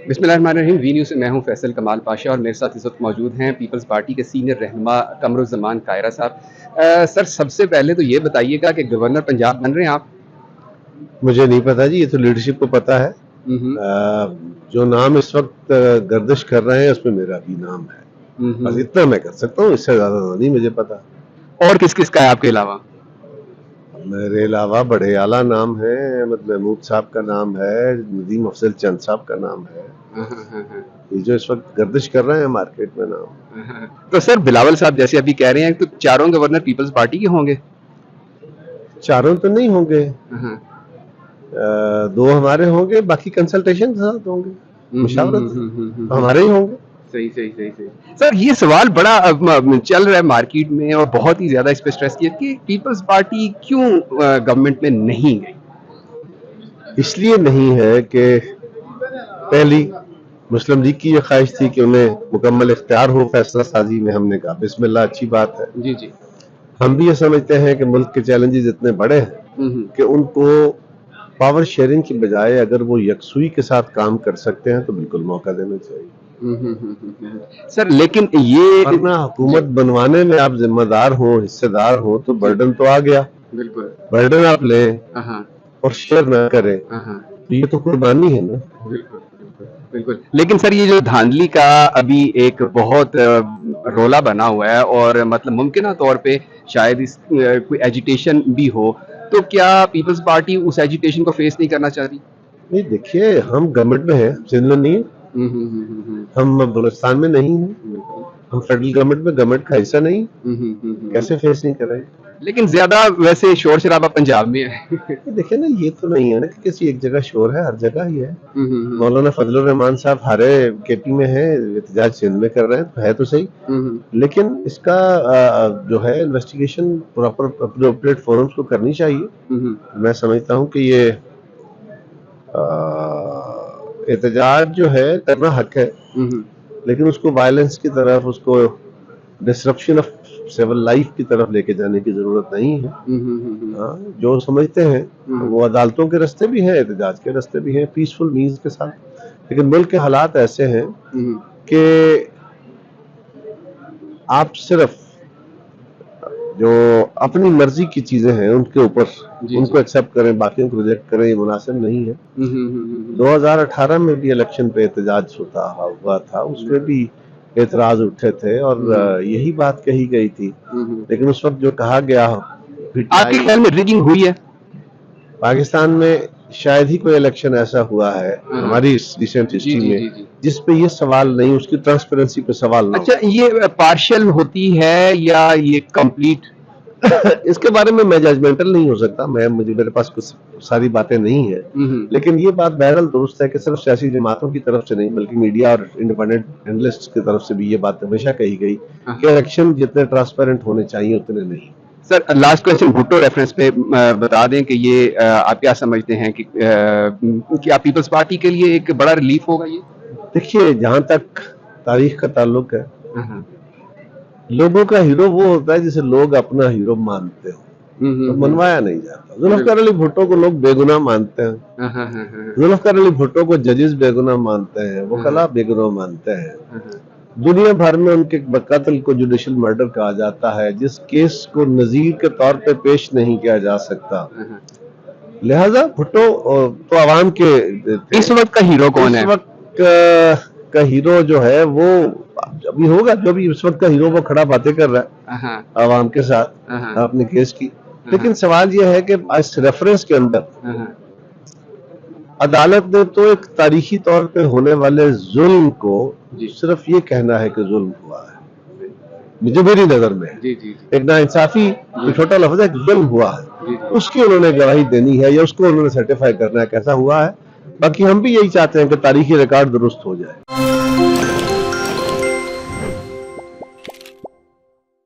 बिस्मिल्लाहिर्रहमानिर्रहीम। V news से मैं हूं फैसल कमाल पाशा और मेरे साथ इस वक्त मौजूद हैं पीपल्स पार्टी के सीनियर रहनुमा कमरुज़्ज़मान कायरा साहब। सर, सबसे पहले तो ये बताइएगा कि गवर्नर पंजाब बन रहे हैं आप? मुझे नहीं पता जी, ये तो लीडरशिप को पता है। हम्म। जो नाम इस वक्त गर्दिश कर रहे हैं उसमें मेरा भी नाम है। बस हम्म। इतना मैं कर सकता हूँ, इससे ज्यादा तो नहीं मुझे पता। और किस किस का है आपके अलावा? मेरे अलावा बड़े आला नाम है, अहमद महमूद साहब का नाम है, नदीम अफजल चंद साहब का नाम है। हाँ, हाँ, हाँ, हाँ। ये जो इस वक्त गर्दिश कर रहे हैं मार्केट में नाम। हाँ, हाँ। तो सर, बिलावल साहब जैसे अभी कह रहे हैं तो चारों गवर्नर पीपल्स पार्टी के होंगे? चारों तो नहीं होंगे, हाँ, हाँ। दो हमारे होंगे, बाकी कंसल्टेशन के साथ होंगे, मुशावरत तो हमारे ही होंगे। सही सही सही सही। सर, ये सवाल बड़ा चल रहा है मार्केट में और बहुत ही ज्यादा इस पे स्ट्रेस किया कि पीपल्स पार्टी क्यों गवर्नमेंट में नहीं गई? इसलिए नहीं है कि पहली मुस्लिम लीग की ये ख्वाहिश थी कि उन्हें मुकम्मल इख्तियार हो फैसला साजी में। हमने कहा बिस्मिल्लाह, अच्छी बात है। जी जी। हम भी ये समझते हैं कि मुल्क के चैलेंजेस इतने बड़े हैं कि उनको पावर शेयरिंग की बजाय अगर वो यकसुई के साथ काम कर सकते हैं तो बिल्कुल मौका देना चाहिए। सर, लेकिन ये वरना हुकूमत बनवाने में आप जिम्मेदार हो, हिस्सेदार हो, तो बर्डन तो आ गया। बिल्कुल। बर्डन आप लें और शेयर ना करें, तो ये तो कुर्बानी है ना। बिल्कुल बिल्कुल बिल्कुल। लेकिन सर, ये जो धांधली का अभी एक बहुत रोला बना हुआ है और मतलब मुमकिन तौर पे शायद इस कोई एजिटेशन भी हो, तो क्या पीपल्स पार्टी उस एजिटेशन को फेस नहीं करना चाहती? नहीं, देखिए, हम गवर्नमेंट में हैं, सिंध में नहीं है, हम बलूचिस्तान में नहीं है, हम फेडरल गवर्नमेंट में गवर्नमेंट का हिस्सा नहीं, कैसे फेस नहीं कर रहे? लेकिन ज्यादा वैसे शोर शराबा पंजाब में है। देखिए ना, ये तो नहीं है ना कि किसी एक जगह शोर है, हर जगह ही है। मौलाना फजलुर रहमान साहब हारे केपी में है, एहतजाज सिंध में कर रहे हैं, तो है तो सही। लेकिन इसका जो है इन्वेस्टिगेशन प्रॉपर अप्रोप्रिएट फोरम्स को करनी चाहिए। मैं समझता हूँ कि ये एहतजाज जो है करना हक है, लेकिन उसको वायलेंस की तरफ, उसको डिसरप्शन ऑफ सिविल लाइफ की तरफ लेके जाने की जरूरत नहीं है। जो समझते हैं वो अदालतों के रास्ते भी हैं, एहतजाज के रास्ते भी हैं, पीसफुल मीन्स के साथ। लेकिन मुल्क के हालात ऐसे हैं कि आप सिर्फ जो अपनी मर्जी की चीजें हैं उनके ऊपर उनको एक्सेप्ट करें, बाकियों को रिजेक्ट करें, ये मुनासिब नहीं है। 2018 में भी इलेक्शन पे एहतजाज हुआ था, उसमें भी एतराज उठे थे और यही बात कही गई थी। लेकिन उस वक्त जो कहा गया, आपके ख्याल में रिगिंग हुई है? पाकिस्तान में शायद ही कोई इलेक्शन ऐसा हुआ है हमारी रिसेंट हिस्ट्री में जिस पे ये सवाल नहीं, उसकी ट्रांसपेरेंसी पे सवाल ना। अच्छा, ये पार्शियल होती है या ये कंप्लीट? इसके बारे में मैं जजमेंटल नहीं हो सकता, मेरे पास कुछ सारी बातें नहीं है। लेकिन ये बात बहरहाल दुरुस्त है कि सिर्फ सियासी जमातों की तरफ से नहीं बल्कि मीडिया और इंडिपेंडेंट एनालिस्ट की तरफ से भी ये बात हमेशा कही गई कि इलेक्शन जितने ट्रांसपेरेंट होने चाहिए उतने नहीं। Sir, last question Bhutto reference पे बता दें कि ये आप क्या समझते हैं कि क्या पीपल्स पार्टी के लिए एक बड़ा रिलीफ होगा ये? देखिए, जहां तक तारीख का ताल्लुक है, लोगों का हीरो वो होता है जिसे लोग अपना हीरो मानते हो, तो मनवाया नहीं जाता। जुल्फिकार अली भुट्टो को लोग बेगुनाह मानते हैं, जुल्फिकार अली भुट्टो को जजेस बेगुनाह मानते हैं, वकला बेगुनाह मानते हैं। दुनिया भर में उनके कत्ल को जुडिशियल मर्डर कहा जाता है, जिस केस को नजीर के तौर पे पेश नहीं किया जा सकता। लिहाजा भुट्टो तो आवाम के इस वक्त का हीरो कौन है? इस वक्त का हीरो जो है वो अभी होगा, जो भी इस वक्त का हीरो वो खड़ा बातें कर रहा है आवाम के साथ अपने केस की। लेकिन सवाल यह है कि इस रेफरेंस के अंदर अदालत ने तो एक तारीखी तौर पे होने वाले जुल्म को सिर्फ ये कहना है कि जुल्म हुआ है, मुझे मेरी नजर में एक नाइंसाफी, छोटा लफ्ज है, जुल्म हुआ है, उसकी उन्होंने गवाही देनी है या उसको उन्होंने सर्टिफाई करना है कैसा हुआ है। बाकी हम भी यही चाहते हैं कि तारीखी रिकॉर्ड दुरुस्त हो जाए।